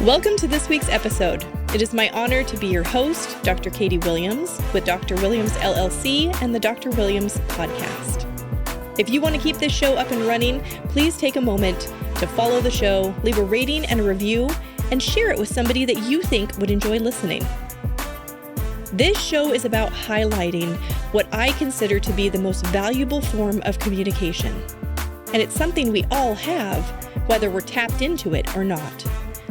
Welcome to this week's episode. It is my honor to be your host, Dr. Katie Williams, with Dr. Williams LLC and the Dr. Williams Podcast. If you want to keep this show up and running, please take a moment to follow the show, leave a rating and a review, and share it with somebody that you think would enjoy listening. This show is about highlighting what I consider to be the most valuable form of communication. And it's something we all have, whether we're tapped into it or not.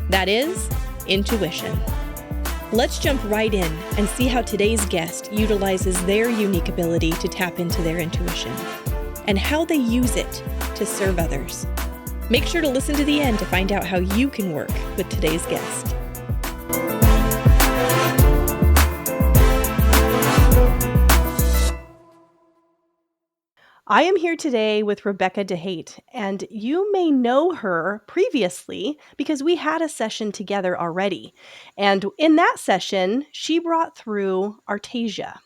That is, intuition. Let's jump right in and see how today's guest utilizes their unique ability to tap into their intuition and how they use it to serve others. Make sure to listen to the end to find out how you can work with today's guest. I am here today with Rebecca DeHate, and you may know her previously because we had a session together already. And in that session, she brought through Artasia,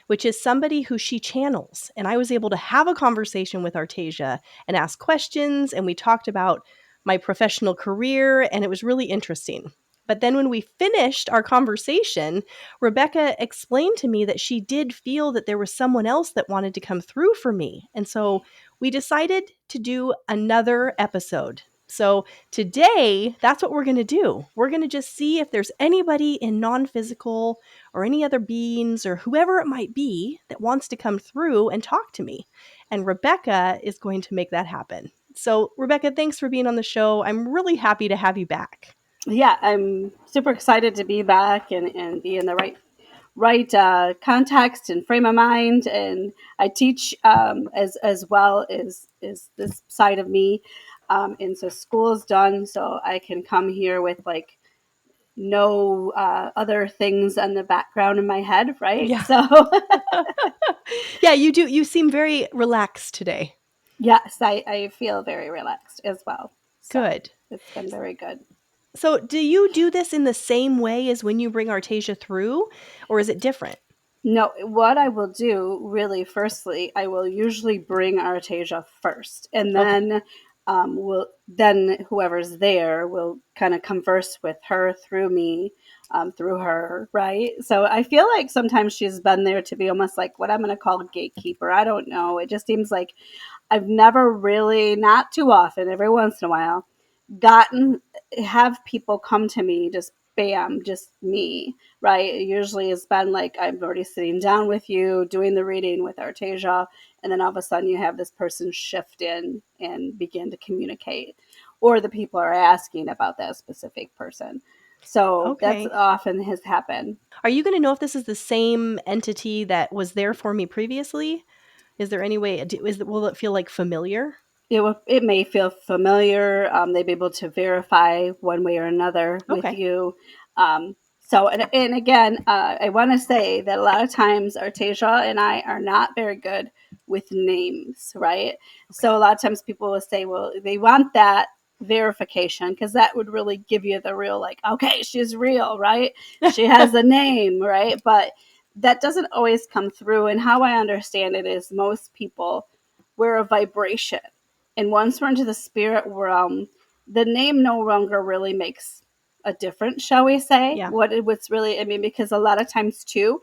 which is somebody who she channels. And I was able to have a conversation with Artasia and ask questions, and we talked about my professional career, and it was really interesting. But then when we finished our conversation, Rebecca explained to me that she did feel that there was someone else that wanted to come through for me. And so we decided to do another episode. So today, that's what we're going to do. We're going to just see if there's anybody in non-physical or any other beings or whoever it might be that wants to come through and talk to me. And Rebecca is going to make that happen. So Rebecca, thanks for being on the show. I'm really happy to have you back. Yeah, I'm super excited to be back and be in the right context and frame of mind. And I teach as well as this side of me. And so school's done, so I can come here with like no other things on the background in my head, right? Yeah. So Yeah, you do. You seem very relaxed today. yes, I feel very relaxed as well. So Good. it's been very good. So do you do this in the same way as when you bring Artasia through, or is it different? No, what I will do really, firstly, I will usually bring Artasia first, and then then whoever's there will kind of converse with her through me, through her, right? So I feel like sometimes she's been there to be almost like what I'm going to call a gatekeeper. I don't know. It just seems like I've never really, not too often, every once in a while, have people come to me just bam, just me, right? It usually has been like I'm already sitting down with you, doing the reading with Artasia, and then all of a sudden you have this person shift in and begin to communicate, or the people are asking about that specific person. So that's often has happened. Are you going to know if this is the same entity that was there for me previously? Is there any way, will it feel like familiar? It may feel familiar. They'll be able to verify one way or another with you. And again, I want to say that a lot of times Artasia and I are not very good with names, right? Okay. So a lot of times people will say, well, they want that verification because that would really give you the real, like, okay, she's real, right? She has a name, right? But that doesn't always come through. And how I understand it is most people, we're a vibration. And once we're into the spirit realm, the name no longer really makes a difference, shall we say? Yeah. What's really, because a lot of times too,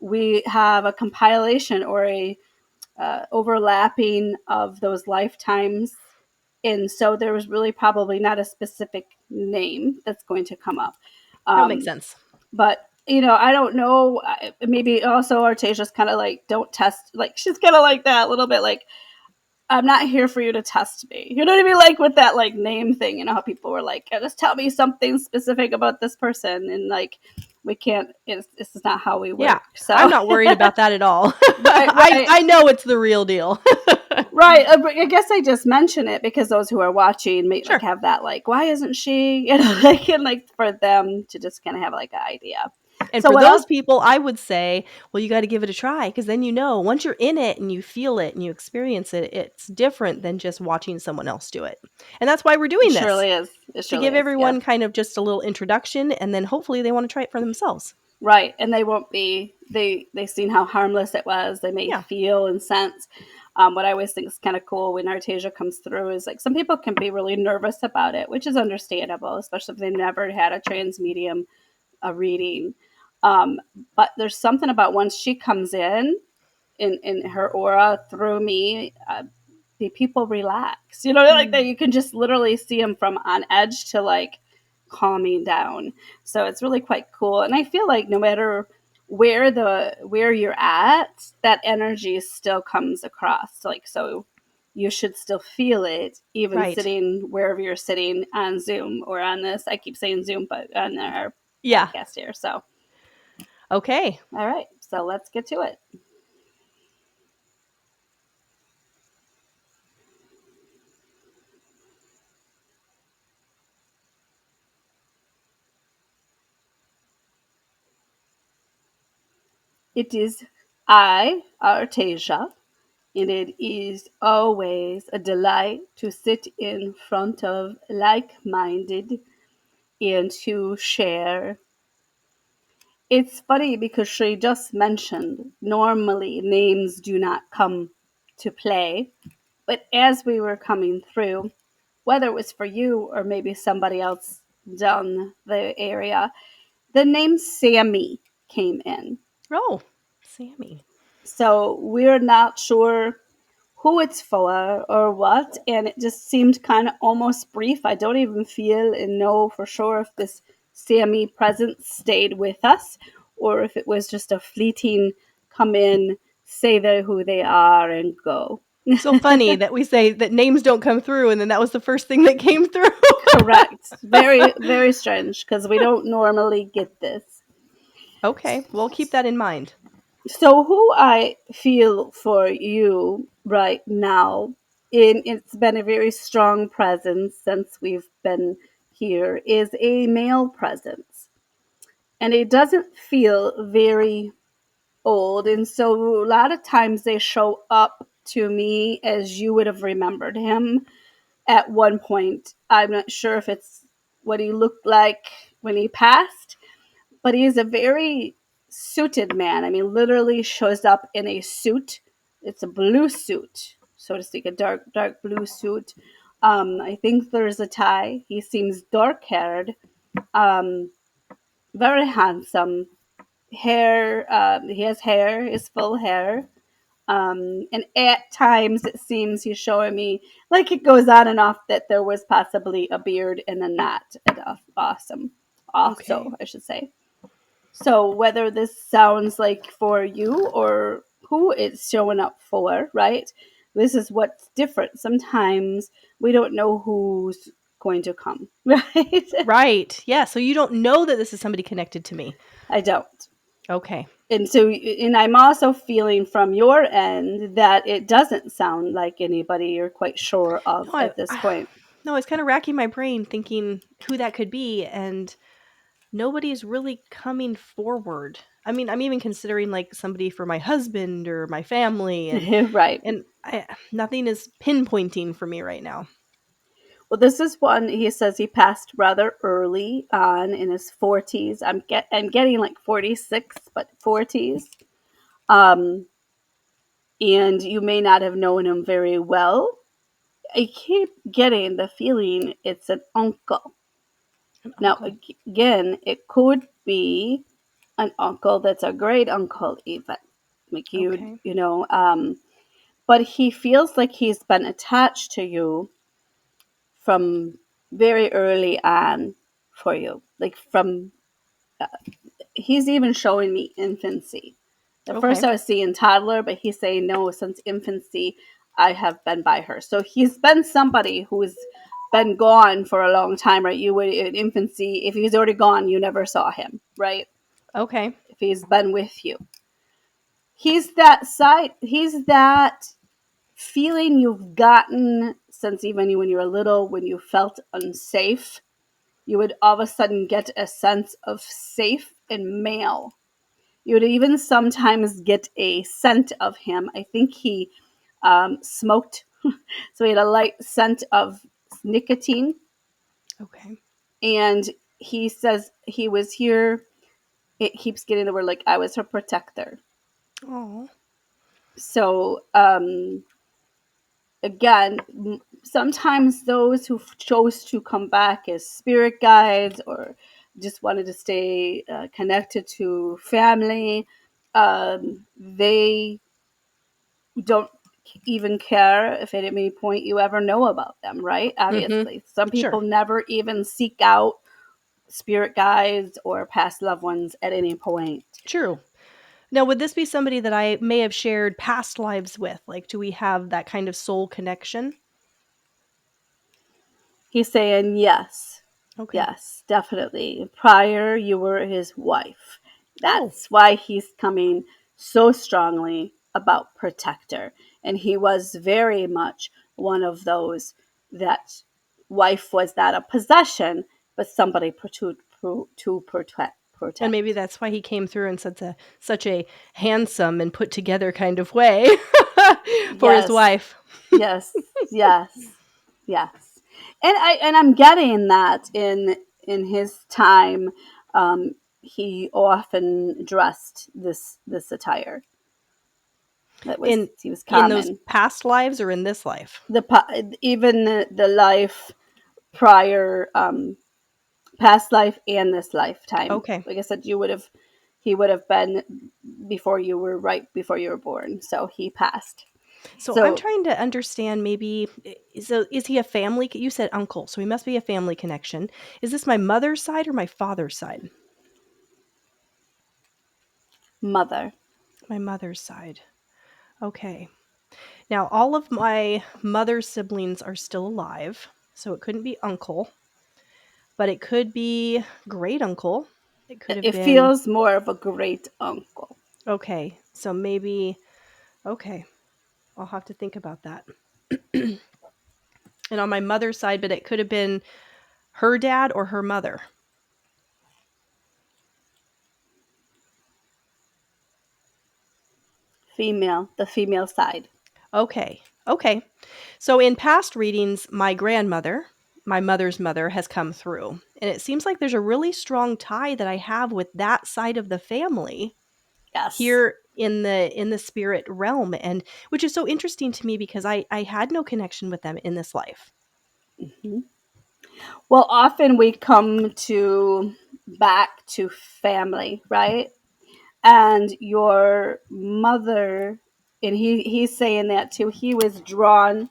we have a compilation or a overlapping of those lifetimes. And so there was really probably not a specific name that's going to come up. That makes sense. But I don't know. Maybe also Artasia's kind of like, don't test. Like, she's kind of like that a little bit like, I'm not here for you to test me. You know what I mean? Like with that like name thing, how people were like, just tell me something specific about this person. And like, we can't, this is not how we work. Yeah, so I'm not worried about that at all. Right. I know it's the real deal. Right. I guess I just mention it because those who are watching may like have that, like, why isn't she, like for them to just kind of have like an idea. And so for those people, I would say, well, you got to give it a try because then once you're in it and you feel it and you experience it, it's different than just watching someone else do it. And that's why we're doing this. It surely is. To give everyone kind of just a little introduction, and then hopefully they want to try it for themselves. Right. And they won't be, they've seen how harmless it was. They may feel and sense. What I always think is kind of cool when Artesia comes through is like some people can be really nervous about it, which is understandable, especially if they never had a trans medium reading. Um, but there's something about once she comes in her aura through me, the people relax. You know, like that you can just literally see them from on edge to like calming down. So it's really quite cool. And I feel like no matter where you're at, that energy still comes across. Like so you should still feel it even Right. sitting wherever you're sitting on Zoom or on this. I keep saying Zoom, but on our Yeah. podcast here. So Okay. all right. So let's get to it. It is I, Artesia, and it is always a delight to sit in front of like minded and to share. It's funny because she just mentioned normally names do not come to play, but as we were coming through, whether it was for you or maybe somebody else down the area, the name Sammy came in. Oh, Sammy. So we're not sure who it's for or what, and it just seemed kind of almost brief. I don't even feel and know for sure if this Sammy presence stayed with us or if it was just a fleeting come in, say who they are, and go. So funny that we say that names don't come through, and then that was the first thing that came through. Correct. Very, very strange because we don't normally get this. Okay, we'll keep that in mind. So, who I feel for you right now, it's been a very strong presence since we've been here, is a male presence. And it doesn't feel very old. And so, a lot of times they show up to me as you would have remembered him at one point. I'm not sure if it's what he looked like when he passed, but he is a very suited man. I mean, literally shows up in a suit. It's a blue suit, so to speak, a dark blue suit. I think there's a tie. He seems dark haired, um, very handsome. Hair, he has hair, his full hair. And at times it seems he's showing me, like it goes on and off, that there was possibly a beard and a knot. Awesome. Okay. Also, I should say. So whether this sounds like for you or who it's showing up for, right? This is what's different. Sometimes we don't know who's going to come, right? Right. Yeah. So you don't know that this is somebody connected to me. I don't. Okay. And so, and I'm also feeling from your end that it doesn't sound like anybody you're quite sure of No, at this point. no, I was kind of racking my brain thinking who that could be, and nobody's really coming forward. I mean, I'm even considering like somebody for my husband or my family, Right. and nothing is pinpointing for me right now. Well, this is one he says he passed rather early on in his 40s. I'm getting like 46, but 40s. Um, and you may not have known him very well. I keep getting the feeling it's an uncle. An Now, uncle. again, it could be an uncle that's a great uncle, even like Okay. you know. But he feels like he's been attached to you from very early on for you, like from he's even showing me infancy. At first, Okay. I was seeing toddler, but he's saying no, since infancy, I have been by her. So he's been somebody who's been gone for a long time, right? You would in infancy, if he's already gone, you never saw him, right? Okay. If he's been with you, he's that side. He's that feeling you've gotten since even when you were little, when you felt unsafe. You would all of a sudden get a sense of safe and male. You would even sometimes get a scent of him. I think he smoked, so he had a light scent of nicotine. Okay. And he says he was here. It keeps getting the word like I was her protector. Oh. So, again, sometimes those who chose to come back as spirit guides or just wanted to stay connected to family, they don't even care if at any point you ever know about them, right? Mhm. Obviously, some people Sure. never even seek out spirit guides or past loved ones at any point. True. Now, would this be somebody that I may have shared past lives with? Like, do we have that kind of soul connection? He's saying yes. Okay. Yes, definitely. Prior, you were his wife. Oh, That's why he's coming so strongly about protector. And he was very much one of those that wife was not a possession, but somebody to protect. and maybe Protect. that's why he came through in such a handsome and put together kind of way for his Yes, wife. yes, yes, yes. And I'm getting that in his time, he often dressed this attire. That was In he was in those common. past lives or in this life? Even the life prior, past life and this lifetime. Okay. Like I said, he would have been before you were right before you were born. So he passed. So I'm So trying to understand maybe so is he a family you said uncle, so he must be a family connection. Is this my mother's side or my father's side? mother. My mother's side. Okay. Now all of my mother's siblings are still alive, so it couldn't be uncle, but it could be great uncle. It could have It been feels more of a great uncle. okay. So maybe okay. I'll have to think about that. And on my mother's side, but it could have been her dad or her mother. Female, the female side. Okay. Okay. So in past readings, my mother's mother, has come through. And it seems like there's a really strong tie that I have with that side of the family Yes. here in the spirit realm, and which is so interesting to me because I had no connection with them in this life. Mhm. Well, often we come to back to family, right? And your mother, and he's saying that too. He was drawn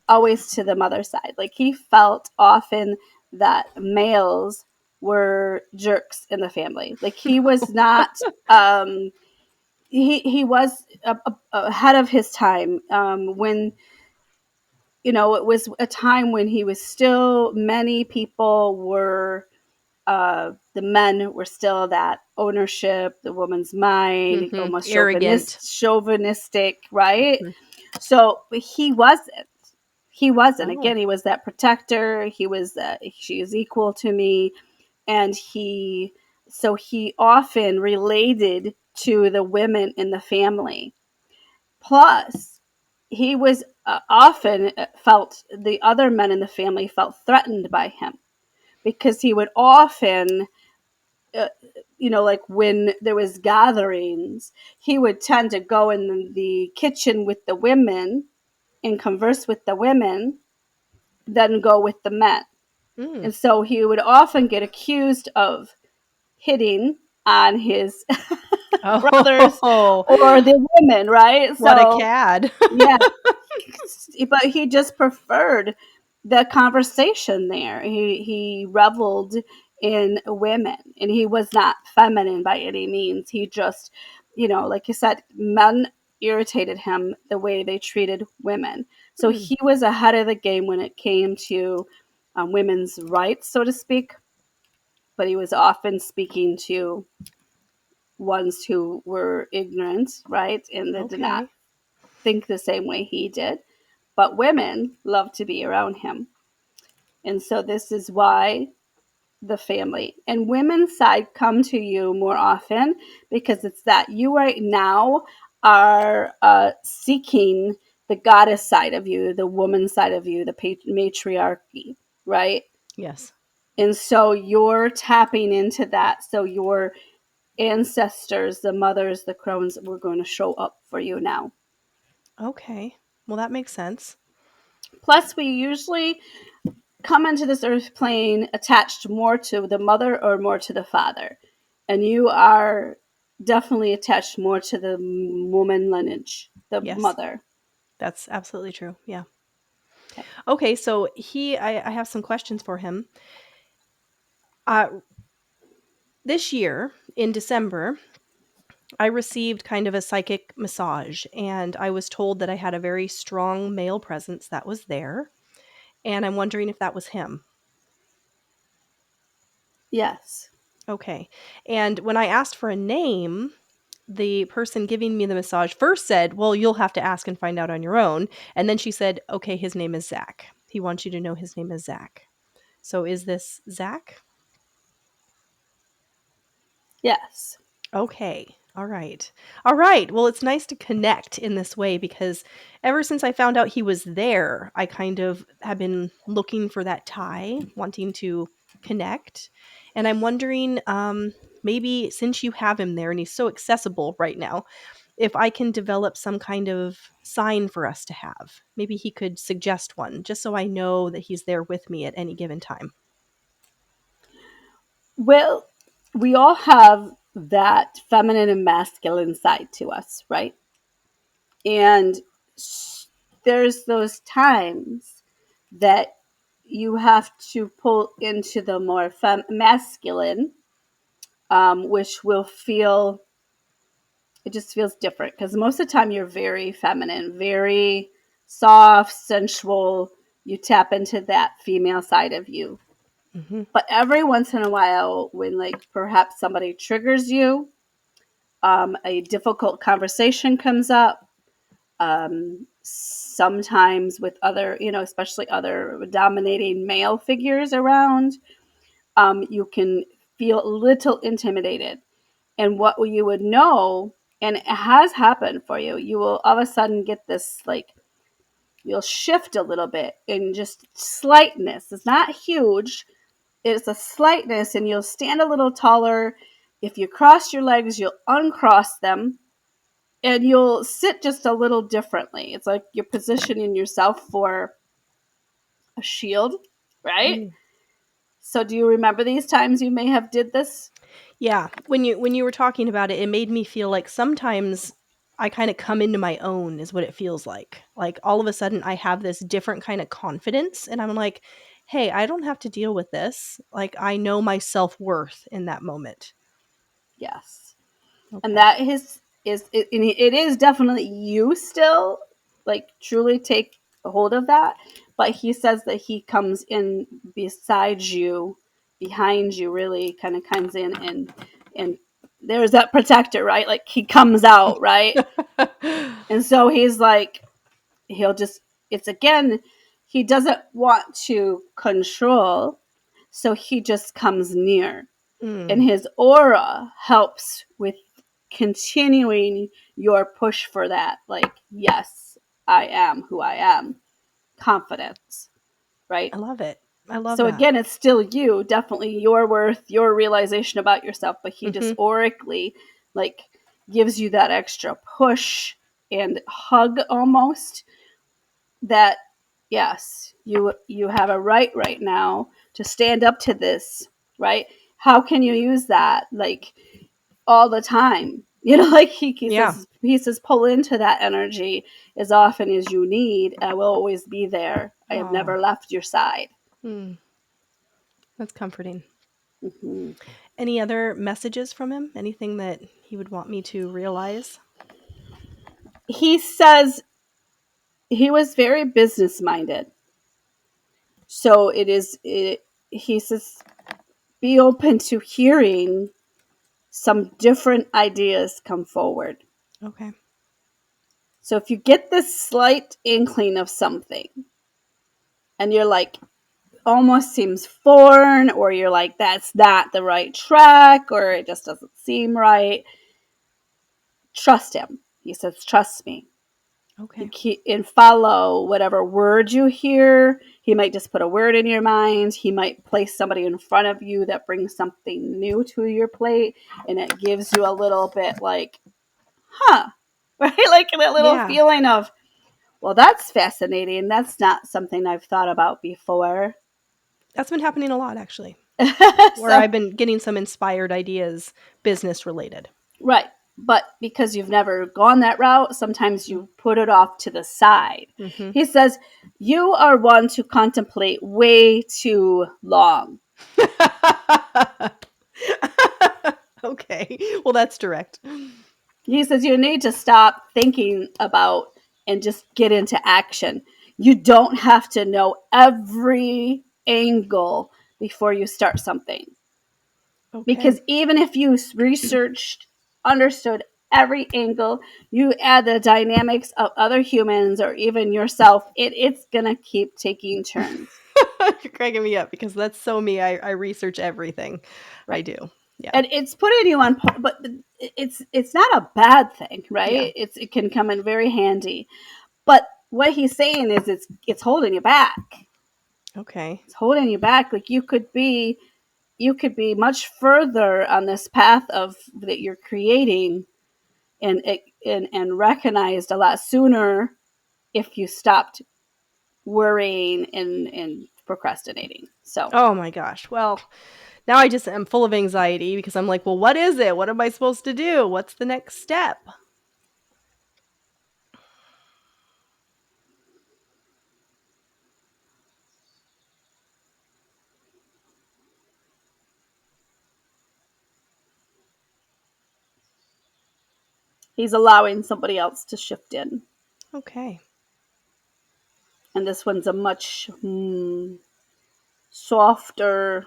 always to the mother side. Like he felt often that males were jerks in the family. Like he was not. He was ahead of his time when it was a time when he was still many people were the men were still that ownership, the woman's mind, almost Arrogant. chauvinistic, right? Mhm. So he wasn't Oh. again, he was that protector. He was that she is equal to me. And he often related to the women in the family. Plus, he was often felt the other men in the family felt threatened by him because he would often, uh, like when there was gatherings, he would tend to go in the kitchen with the women and converse with the women, then go with the men. Mm. And so he would often get accused of hitting on his brothers Oh, or the women, right? what a So cad. yeah, but he just preferred the conversation there. He reveled in women, and he was not feminine by any means. He just, like you said, men irritated him the way they treated women. So Hmm. he was ahead of the game when it came to women's rights, so to speak. But he was often speaking to ones who were ignorant, right, and that did not Okay. think the same way he did. But women love to be around him. And so this is why the family and women's side come to you more often, because it's that you right now are seeking the goddess side of you, the woman side of you, the matriarchy, right? Yes. And so you're tapping into that. So your ancestors, the mothers, the crones, were going to show up for you now. Okay. Well, that makes sense. Plus, we usually come into this earth plane attached more to the mother or more to the father. And you are definitely attached more to the woman lineage, the Yes, mother. that's absolutely true. Yeah. Okay. Okay, so I have some questions for him. Uh, this year in December, I received kind of a psychic massage, and I was told that I had a very strong male presence that was there. And I'm wondering if that was him. Yes. Okay. And when I asked for a name, the person giving me the massage first said, "Well, you'll have to ask and find out on your own." And then she said, "Okay, his name is Zach. He wants you to know his name is Zach." So is this Zach? Yes. Okay. All right. All right. Well, it's nice to connect in this way because ever since I found out he was there, I kind of have been looking for that tie, wanting to connect. And I'm wondering, maybe since you have him there and he's so accessible right now, if I can develop some kind of sign for us to have. Maybe he could suggest one just so I know that he's there with me at any given time. Well, we all have that feminine and masculine side to us, right? And there's those times that you have to pull into the more masculine, which will feel, it just feels different because most of the time you're very feminine, very soft, sensual. You tap into that female side of you. Hmm. But every once in a while, when like perhaps somebody triggers you, a difficult conversation comes up, sometimes with other, especially other dominating male figures around, you can feel a little intimidated. And what you would know, and it has happened for you, you will all of a sudden get this like, you'll shift a little bit in just slightness. It's not huge, it's a slightness, and you'll stand a little taller. If you cross your legs, you'll uncross them and you'll sit just a little differently. It's like you're positioning yourself for a shield, right? Mm. So do you remember these times you may have did this? Yeah, when you were talking about it, it made me feel like sometimes I kind of come into my own is what it feels like. Like all of a sudden I have this different kind of confidence and I'm like, "Hey, I don't have to deal with this. Like I know my self-worth in that moment." Yes. And Okay. that it is definitely you still, like truly take hold of that, but he says that he comes in beside you, behind you, really kind of comes in, and there's that protector, right? Like he comes out, right? And so he's like, he'll just, it's again, he doesn't want to control, so he just comes near, and Mm, his aura helps with continuing your push for that, like, yes, I am who I am, confidence, right? I love it. I love So that. again, it's still you, definitely your worth, your realization about yourself, but he just Mhm. aurically like gives you that extra push and hug almost, that yes, you have a right now to stand up to this, right? How can you use that like all the time? Like Yeah. he says pull into that energy as often as you need. I will always be there. I have Oh. never left your side. Mm, that's comforting. Hmm. Any other messages from him? Anything that he would want me to realize? He says he was very business minded, so he says be open to hearing some different ideas come forward. Okay. So if you get this slight inkling of something and you're like, almost seems foreign, or you're like, that's not the right track, or it just doesn't seem right, trust him. He says, trust me. Okay. And follow whatever word you hear. He might just put a word in your mind. He might place somebody in front of you that brings something new to your plate, and it gives you a little bit like, huh, right? Like that little Yeah. feeling of, Well, that's fascinating. That's not something I've thought about before. That's been happening a lot, actually, where So, I've been getting some inspired ideas, business related. right. But because you've never gone that route, sometimes you put it off to the side. Mm-hmm. He says, you are one to contemplate way too long. Okay. Well, that's direct. He says, you need to stop thinking about and just get into action. You don't have to know every angle before you start something. Okay. Because even if you researched, understood every angle, you add the dynamics of other humans or even yourself, it's going to keep taking turns. You're cracking me up because that's so me. I research everything. I Right. do. Yeah. And it's putting you on, but it's not a bad thing, Yeah. right? It can come in very handy. But what he's saying is it's holding you back. Okay. It's holding you back. Like you could be much further on this path of that you're creating and recognized a lot sooner if you stopped worrying and procrastinating. So Oh my gosh. Well, now I just am full of anxiety because I'm like, well, what is it? What am I supposed to do? What's the next step? he's allowing somebody else to shift in. Okay. And this one's a much softer,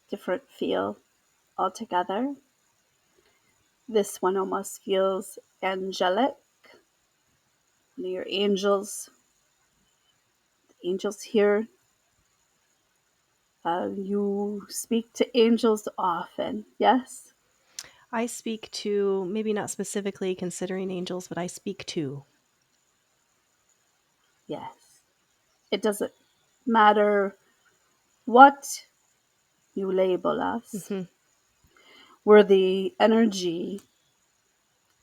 different feel altogether. This one almost feels angelic. Your angels here. You speak to angels often, yes? I speak to, maybe not specifically considering angels, but I speak to. Yes. It doesn't matter what you label us. Hmm. We're the energy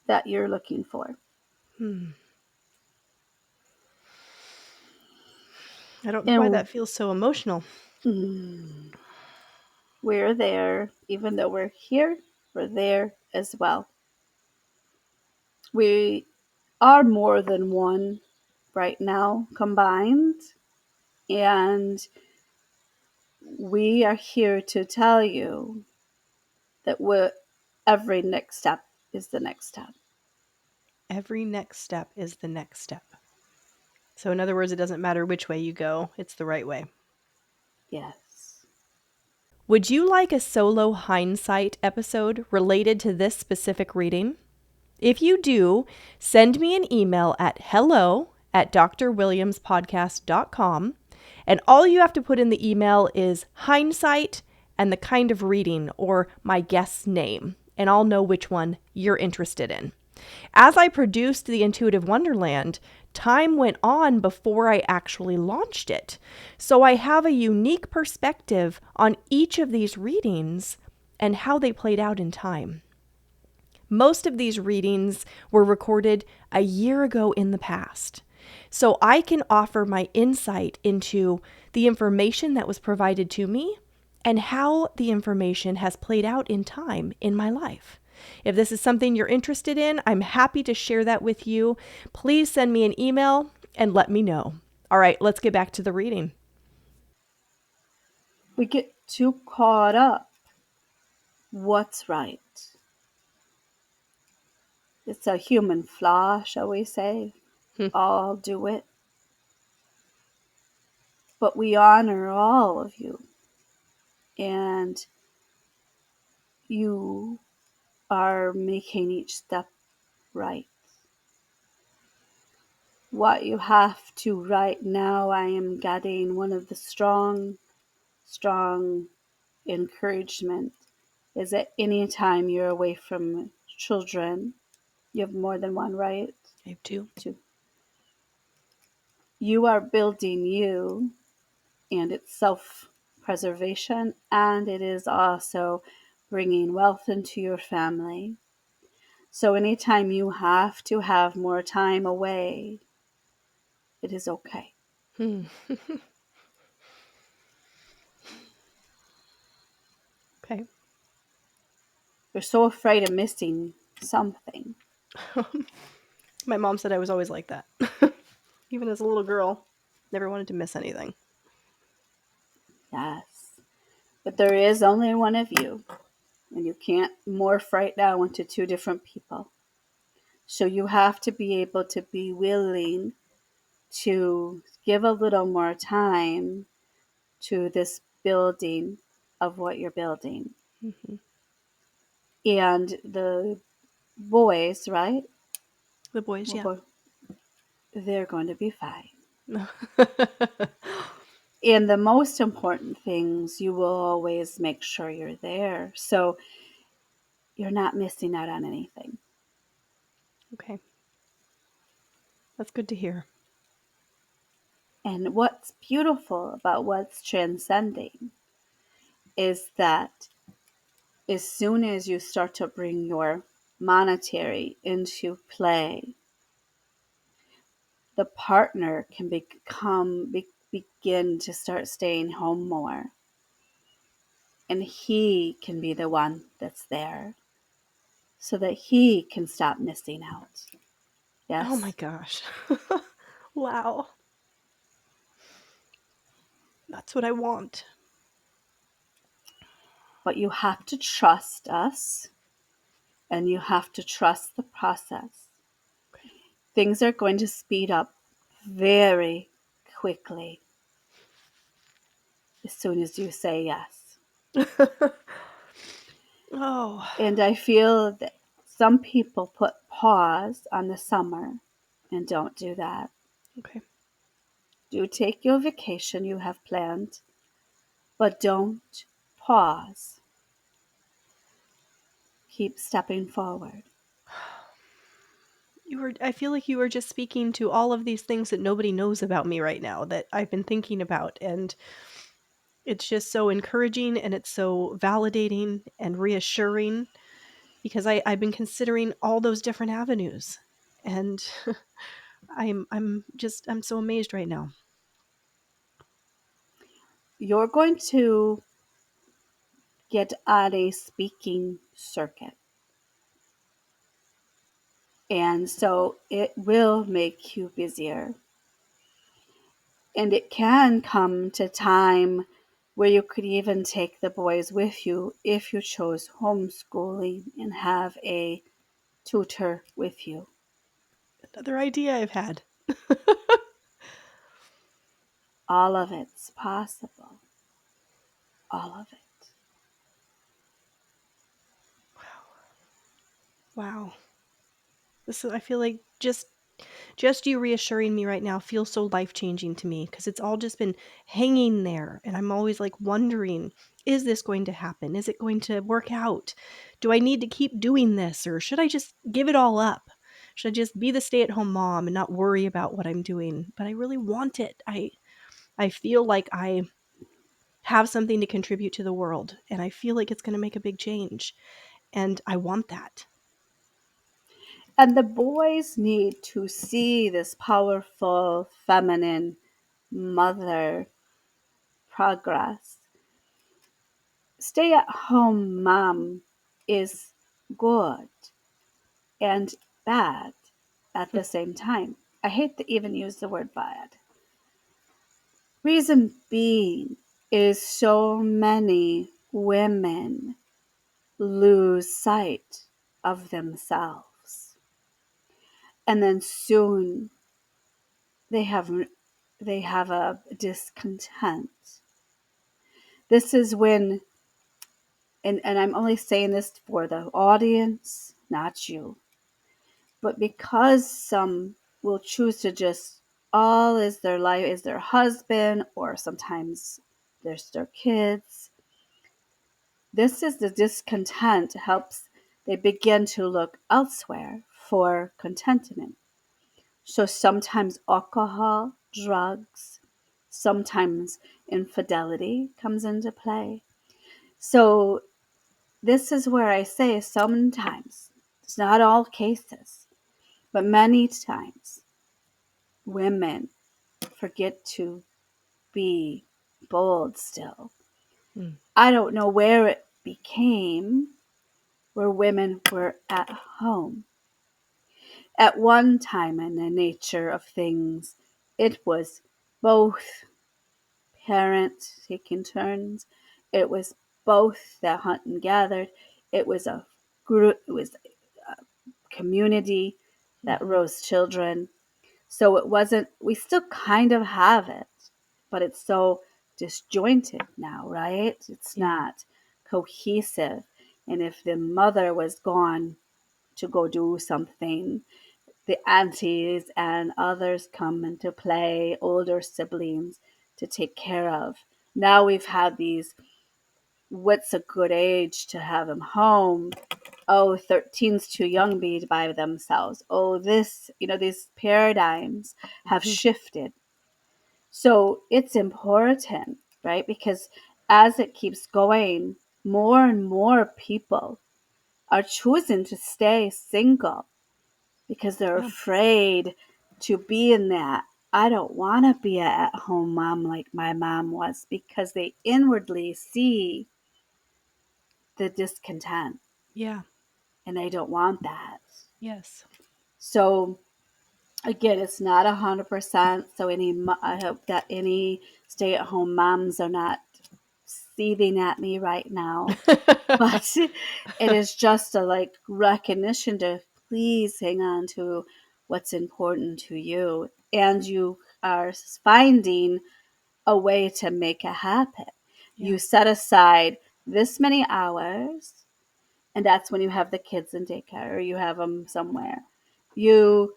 that you're looking for. Hmm. I don't know why And that feels so emotional. we're there, even though we're here, we're there as well. We are more than one right now combined, and we are here to tell you that every next step is the next step. Every next step is the next step. So, in other words, it doesn't matter which way you go, it's the right way. Yes. Would you like a solo hindsight episode related to this specific reading? If you do, send me an email at hello@drwilliamspodcast.com. And all you have to put in the email is hindsight and the kind of reading or my guest's name, and I'll know which one you're interested in. As I produced the Intuitive Wonderland, time went on before I actually launched it. So I have a unique perspective on each of these readings and how they played out in time. Most of these readings were recorded a year ago in the past. So I can offer my insight into the information that was provided to me and how the information has played out in time in my life. If this is something you're interested in, I'm happy to share that with you. Please send me an email and let me know. All right, let's get back to the reading. We get too caught up. What's right? It's a human flaw, shall we say. Hmm. All do it. But we honor all of you. And you are making each step right. What you have to right now, I am getting one of the strong encouragement is that any time you're away from children, you have more than one, right? I have two. Two. You are building you, and it's self preservation, and it is also bringing wealth into your family. So anytime you have to have more time away, it is okay. Hmm. Okay. You're so afraid of missing something. My mom said I was always like that. Even as a little girl, never wanted to miss anything. Yes. But there is only one of you, and you can't morph right now into two different people. So you have to be able to be willing to give a little more time to this building of what you're building. Hmm. And the boys, right? The boys, yeah. They're going to be fine. And the most important things, you will always make sure you're there. So you're not missing out on anything. Okay. That's good to hear. And what's beautiful about what's transcending is that as soon as you start to bring your monetary into play, the partner can begin to start staying home more, and he can be the one that's there so that he can stop missing out. Oh my Yes? gosh. Wow. That's what I want. But you have to trust us, and you have to trust the process. Okay. Things are going to speed up very quickly as soon as you say yes. Oh, And I feel that some people put pause on the summer, and don't do that. okay. Do take your vacation you have planned, but don't pause. Keep stepping forward. I feel like you were just speaking to all of these things that nobody knows about me right now that I've been thinking about. And it's just so encouraging and it's so validating and reassuring because I've been considering all those different avenues. And I'm so amazed right now. You're going to get on a speaking circuit. And so it will make you busier. And it can come to time where you could even take the boys with you if you chose homeschooling and have a tutor with you. Another idea I've had. All of it's possible. All of it. Wow. I feel like just you reassuring me right now feels so life-changing to me because it's all just been hanging there and I'm always like wondering, is this going to happen? Is it going to work out? Do I need to keep doing this or should I just give it all up? Should I just be the stay-at-home mom and not worry about what I'm doing? But I really want it. I feel like I have something to contribute to the world and I feel like it's going to make a big change and I want that. And the boys need to see this powerful feminine mother progress. Stay at home mom is good and bad at the same time. I hate to even use the word bad. Reason being is so many women lose sight of themselves. And then soon they have they have a discontent. This is when, and I'm only saying this for the audience, not you, but because some will choose to just all is their life is their husband or sometimes there's their kids. This is the discontent helps they begin to look elsewhere for contentment. So sometimes alcohol, drugs, sometimes infidelity comes into play. So this is where I say sometimes It's not all cases, but many times women forget to be bold still. Mm. I don't know where it became where women were at home. At one time in the nature of things, it was both parents taking turns. It was both that hunt and gathered. It was a group. It was a community that Mhm. rose children. So it wasn't. We still kind of have it, but it's so disjointed now, right? It's Yeah. not cohesive. And if the mother was gone to go do something, the aunties and others come into play, older siblings to take care of. Now we've had these, what's a good age to have them home? Oh, 13's too young to be by themselves. Oh, this, these paradigms have Mhm. shifted. So it's important, right? Because as it keeps going, more and more people are choosing to stay single because they're Yeah. afraid to be in that. I don't want to be a at home mom like my mom was, because they inwardly see the discontent Yeah. and they don't want that. Yes. So again, it's not 100%. So I hope that any stay at home moms are not seething at me right now. But it is just a like recognition to please hang on to what's important to you, and you are finding a way to make it happen. Yeah. You set aside this many hours, and that's when you have the kids in daycare or you have them somewhere. You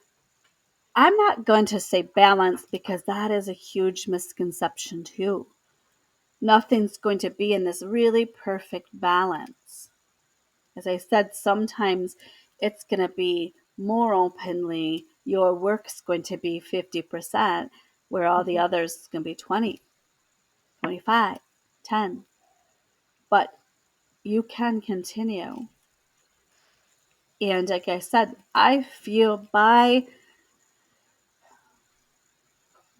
I'm not going to say balance, because that is a huge misconception too. Nothing's going to be in this really perfect balance. As I said, sometimes it's going to be more openly, your work's going to be 50%, where all the Mhm. others is going to be 20, 25, 10. But you can continue. And like I said, I feel by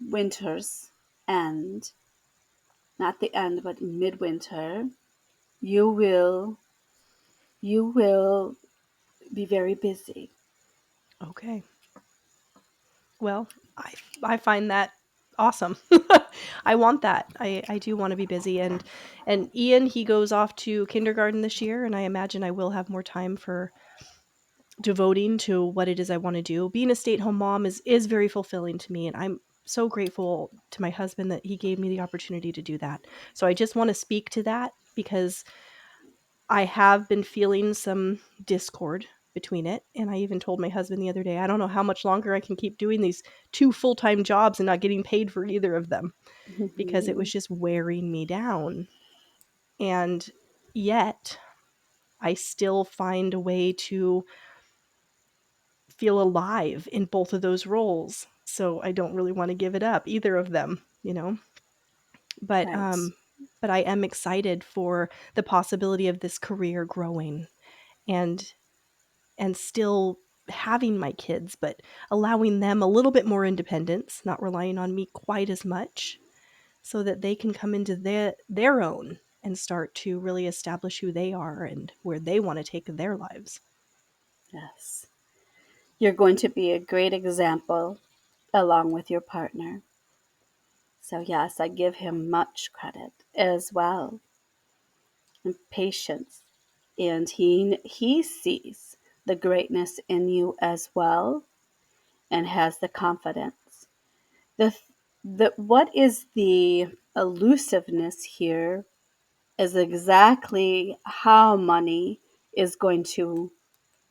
winter's end, not the end, but midwinter, you will you will be very busy. Okay. Well, I find that awesome. I want that. I do want to be busy, and Ian, he goes off to kindergarten this year, and I imagine I will have more time for devoting to what it is I want to do. Being a stay-at-home mom is very fulfilling to me, and I'm so grateful to my husband that he gave me the opportunity to do that. So I just want to speak to that because I have been feeling some discord between it, and I even told my husband the other day, I don't know how much longer I can keep doing these two full-time jobs and not getting paid for either of them because it was just wearing me down. And yet, I still find a way to feel alive in both of those roles. So I don't really want to give it up, either of them, you know. But Right. but I am excited for the possibility of this career growing and still having my kids, but allowing them a little bit more independence, not relying on me quite as much, so that they can come into their own and start to really establish who they are and where they want to take their lives. Yes. You're going to be a great example along with your partner. So, yes, I give him much credit as well, and patience. And he sees the greatness in you as well, and has the confidence. The what is the elusiveness here is exactly how money is going to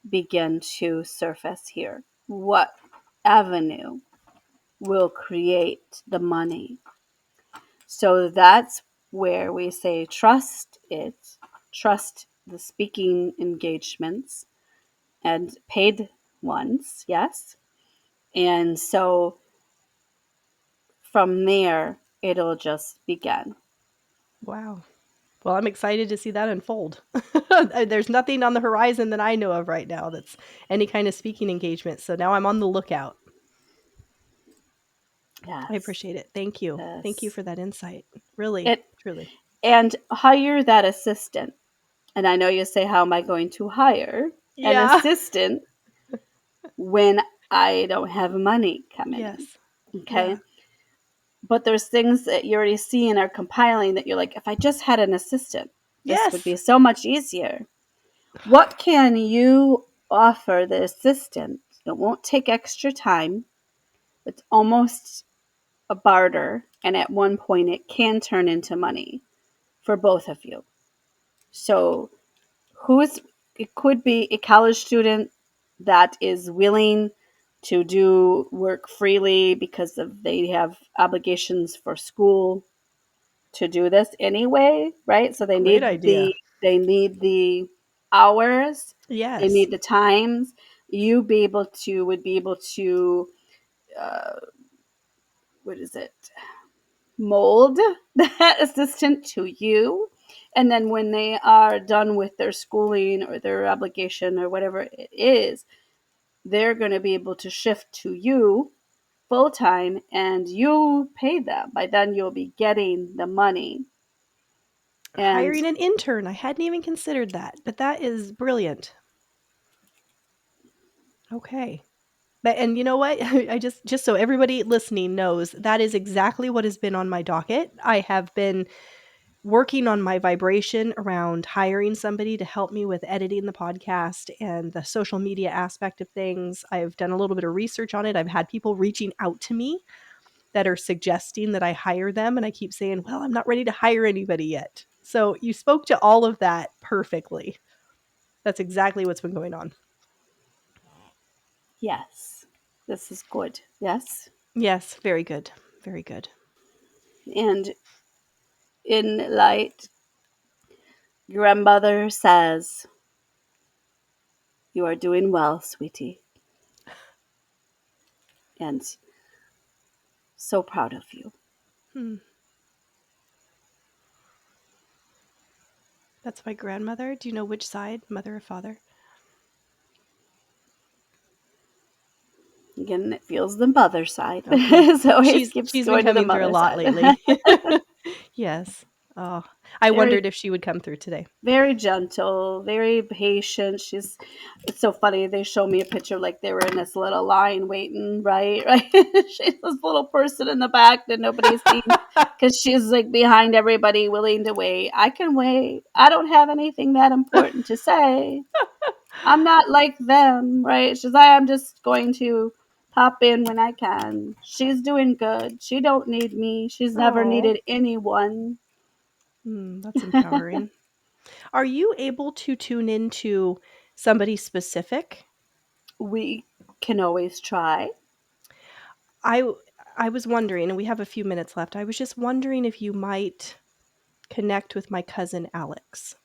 begin to surface here. What avenue will create the money? So that's where we say trust it, trust the speaking engagements and paid ones, yes. And so from there, it'll just begin. Wow. Well, I'm excited to see that unfold. There's nothing on the horizon that I know of right now that's any kind of speaking engagement. So now I'm on the lookout. I Yes. appreciate it. Thank you. Thank you Yes. for that insight. Really, It truly. and hire that assistant. And I know you say, how am I going to hire an Yeah. assistant when I don't have money coming in? Yes. Okay. Yeah. But there's things that you already see and are compiling that you're like, if I just had an assistant, this would Yes. be so much easier. What can you offer the assistant? It won't take extra time. It's almost a barter. And at one point, it can turn into money for both of you. So, it could be a college student that is willing to do work freely because they have obligations for school to do this anyway, right? So Great idea. they need the hours, they Yes. need the times. You be able to would be able to uh, what is it? Mold that assistant to you. And then when they are done with their schooling or their obligation or whatever it is, they're going to be able to shift to you full time and you pay them. By then, you'll be getting the money. And Hiring an intern. I hadn't even considered that, but that is brilliant. Okay. And you know what? I just so everybody listening knows, that is exactly what has been on my docket. I have been working on my vibration around hiring somebody to help me with editing the podcast and the social media aspect of things. I've done a little bit of research on it. I've had people reaching out to me that are suggesting that I hire them, and I keep saying, "Well, I'm not ready to hire anybody yet." So you spoke to all of that perfectly. That's exactly what's been going on. yes, this is good. Yes. Yes, very good. Very good. And in light, grandmother says, you are doing well, sweetie. And so proud of you. Hmm. That's my grandmother. Do you know which side, mother or father? Again, it feels the mother side. Okay. So always keeps She's been going to the coming through a mother lot side. lately. Yes. Oh, I Very, wondered if she would come through today. very gentle, very patient. It's so funny. They show me a picture like they were in this little line waiting, right? Right. She's this little person in the back that nobody's seen because she's like behind everybody, willing to wait. I can wait. I don't have anything that important to say. I'm not like them, right? She's like, I'm just going to pop in when I can. She's doing good. She don't need me. She's never Oh, needed anyone. that's empowering. Are you able to tune into somebody specific? We can always try. I I was wondering, and we have a few minutes left. I was just wondering if you might connect with my cousin Alex.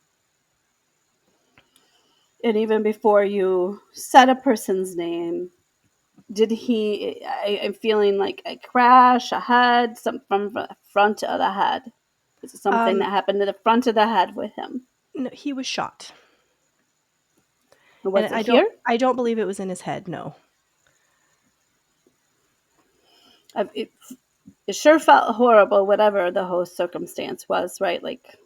And even before you said a person's name, did I'm feeling like a crash, a head, something from the front of the head. Is it something Um, that happened to the front of the head with him? no, he was shot, and Was it here? I don't believe it was in his head. No. It, it sure felt horrible, whatever the whole circumstance was, right? Like Yes.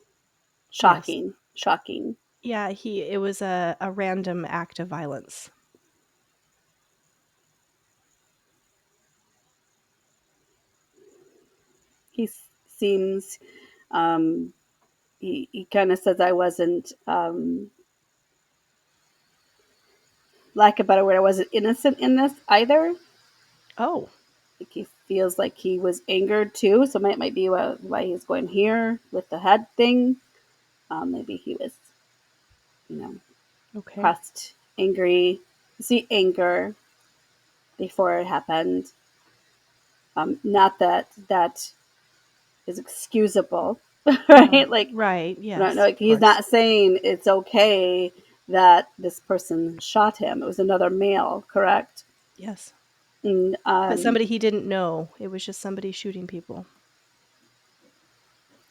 shocking, shocking. Yeah. It was a random act of violence. He seems, um, he kind of says I wasn't, lack of a better word, I wasn't innocent in this either. Oh. Like he feels like he was angered too, so it might be why he's going here with the head thing. Maybe he was, you know, Okay. pressed, angry. You see anger before it happened. Not that that is excusable, right? Like, Right. I don't know. Yes. Like, Of he's course. not saying it's okay that this person shot him. It was another male, correct? Yes. And But somebody he didn't know. It was just somebody shooting people.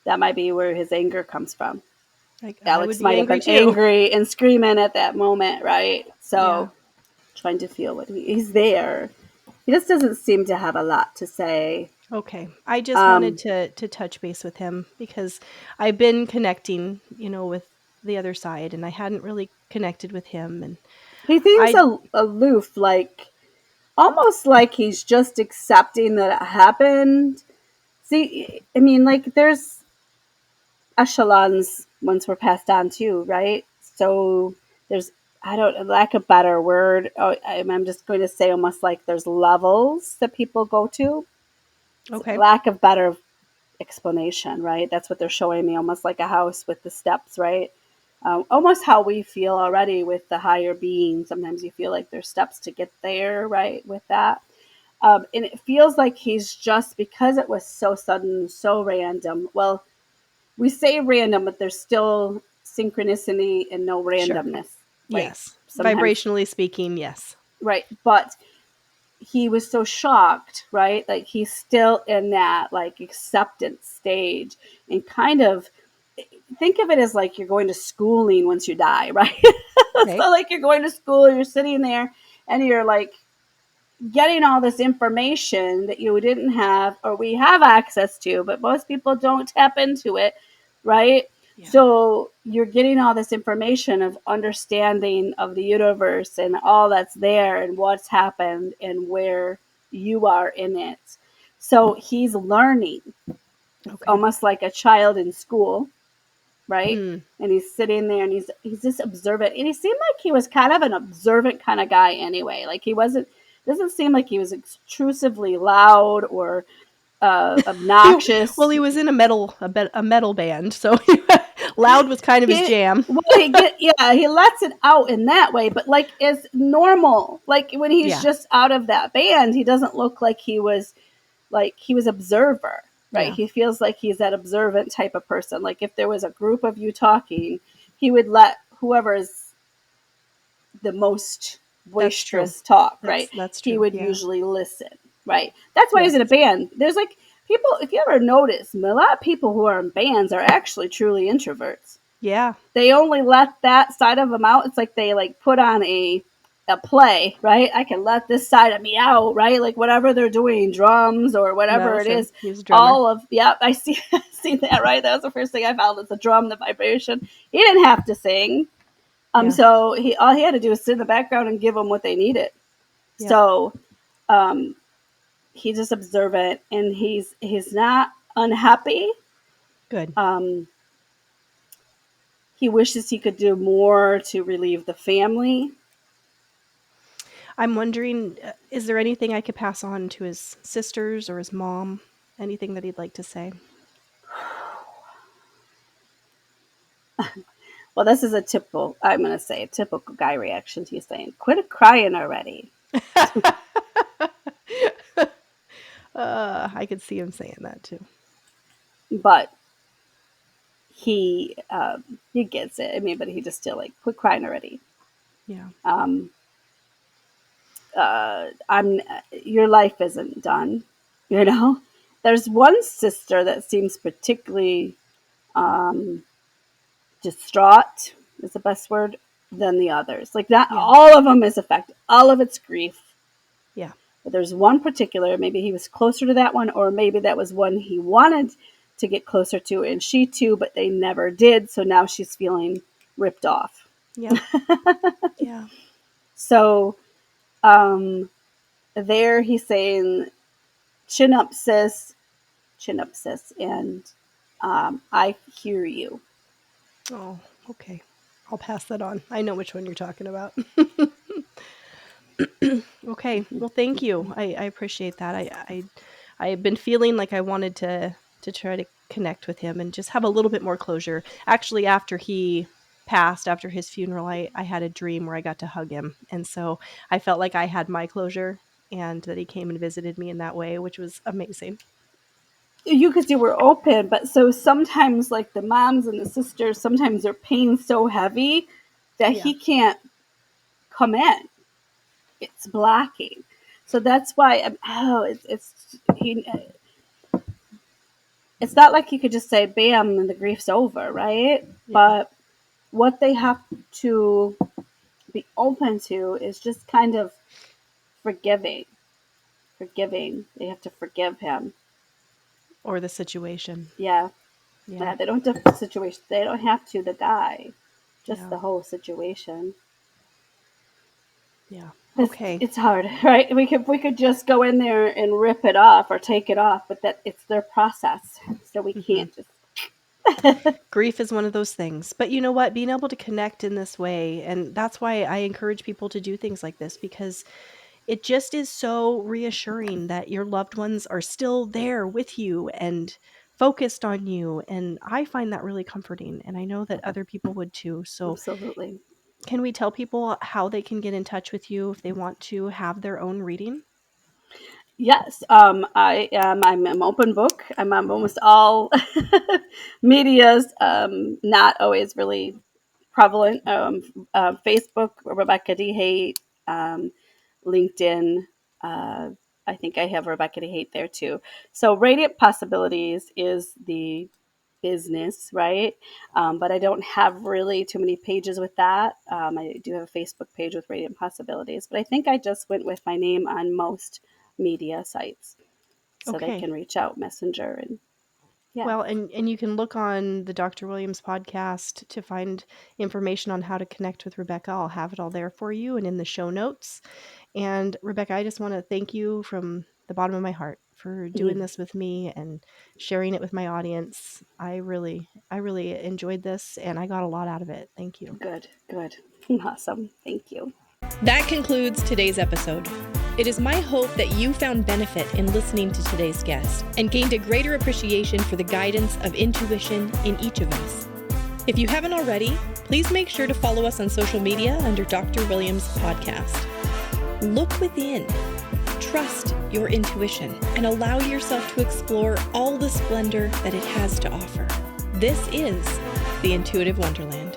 that might be where his anger comes from. Like, I would Alex be might have angry been too. angry and screaming at that moment, right? Yeah. So trying to feel what he's there. He just doesn't seem to have a lot to say. Okay. I just wanted Um, to touch base with him because I've been connecting, with the other side, and I hadn't really connected with him, and he seems I aloof, like almost like he's just accepting that it happened. See, I mean, like there's echelons once we're passed on too, right? So there's, I don't, lack of better word. Oh, I'm just going to say almost like there's levels that people go to. okay. Lack of better explanation, right? That's what they're showing me, almost like a house with the steps, right? Almost how we feel already with the higher being. Sometimes you feel like there's steps to get there, right? With that. And it feels like he's just, because it was so sudden, so random. Well, we say random, but there's still synchronicity and no Sure. randomness. Like Yes. sometimes, Vibrationally speaking, yes. right? But he was so shocked, right? Like he's still in that like acceptance stage and kind of think of it as like you're going to schooling once you die, right? Okay. So like you're going to school, you're sitting there and you're like getting all this information that you didn't have or we have access to, but most people don't tap into it, right? Yeah. So you're getting all this information of understanding of the universe and all that's there and what's happened and where you are in it. So he's learning. It's Okay. almost like a child in school, right? Mm. And he's sitting there and he's just observant. And he seemed like he was kind of an observant kind of guy anyway. Like he wasn't, doesn't seem like he was obtrusively loud or He, well, obnoxious. he was in a metal band, so loud was kind of his He, jam. well, he get, yeah, he lets it out in that way, but like it's normal. Like when he's Yeah. just out of that band, he doesn't look like he was observer, right? Yeah. He feels like he's that observant type of person. Like if there was a group of you talking, he would let whoever is the most That's true. boisterous talk, That's right? that's He true. would Yeah. usually listen, right? That's why he's Yes. in a band. There's like people, if you ever notice, a lot of people who are in bands are actually truly introverts. Yeah. They only let that side of them out. It's like they like put on a play, right? I can let this side of me out, right? Like whatever they're doing, drums or That whatever was it him. is. He was a drummer. All of yep, I see see that, right? That was the first thing I found. It's the drum, the vibration. He didn't have to sing. Yeah. So he all he had to do was sit in the background and give them what they needed. Yep. So um, he's just observant, and he's not unhappy. Good. Um, he wishes he could do more to relieve the family. I'm wondering, is there anything I could pass on to his sisters or his mom? Anything that he'd like to say? Well, this is a typical, I'm going to say, a typical guy reaction to you saying, quit crying already. I could see him saying that too. But he gets it. I mean, but he just still like, quit crying already. Yeah. Um, I'm, your life isn't done, you know? There's one sister that seems particularly um, distraught, is the best word, than the others. Like, not Yeah. all of them is affected, all of it's grief. Yeah. But there's one particular, maybe he was closer to that one, or maybe that was one he wanted to get closer to, and she too, but they never did. So now she's feeling ripped off. Yep. Yeah. So there he's saying, chin up, sis, and I hear you. Oh, okay. I'll pass that on. I know which one you're talking about. Okay. Well, thank you. I appreciate that. I've been feeling like I wanted to try to connect with him and just have a little bit more closure. Actually, after he passed, after his funeral, I had a dream where I got to hug him. And so I felt like I had my closure and that he came and visited me in that way, which was amazing. You because you were open, but so sometimes like the moms and the sisters, sometimes their pain's so heavy that Yeah. he can't come in. It's blocking. So that's why it's he it's not like you could just say, bam, and the grief's over, right? Yeah. But what they have to be open to is just kind of forgiving. They have to forgive him. Or the situation. Yeah. Yeah. They don't have the situation. They don't have to the guy. Just Yeah. the whole situation. Yeah. It's, Okay. it's hard, right? We could just go in there and rip it off or take it off, but that it's their process, so we can't just. Grief is one of those things. But you know what? Being able to connect in this way, and that's why I encourage people to do things like this, because it just is so reassuring that your loved ones are still there with you and focused on you. And I find that really comforting. And I know that other people would too. So, Absolutely. can we tell people how they can get in touch with you if they want to have their own reading? Yes, I'm an open book. I'm on almost all medias. Not always really prevalent. Facebook, Rebecca D. Haight, LinkedIn. Uh, I think I have Rebecca D. Haight there too. So Radiant Possibilities is the business, right? But I don't have really too many pages with that. I do have a Facebook page with Radiant Possibilities, but I think I just went with my name on most media sites, so they Okay. can reach out Messenger and yeah. Well, and you can look on the Dr. Williams podcast to find information on how to connect with Rebecca. I'll have it all there for you and in the show notes. And Rebecca, I just want to thank you from the bottom of my heart for doing this with me and sharing it with my audience. I really enjoyed this and I got a lot out of it. Thank you. Good. Awesome. Thank you. That concludes today's episode. It is my hope that you found benefit in listening to today's guest and gained a greater appreciation for the guidance of intuition in each of us. If you haven't already, please make sure to follow us on social media under Dr. Williams Podcast. Look within, trust your intuition, and allow yourself to explore all the splendor that it has to offer. This is the Intuitive Wonderland.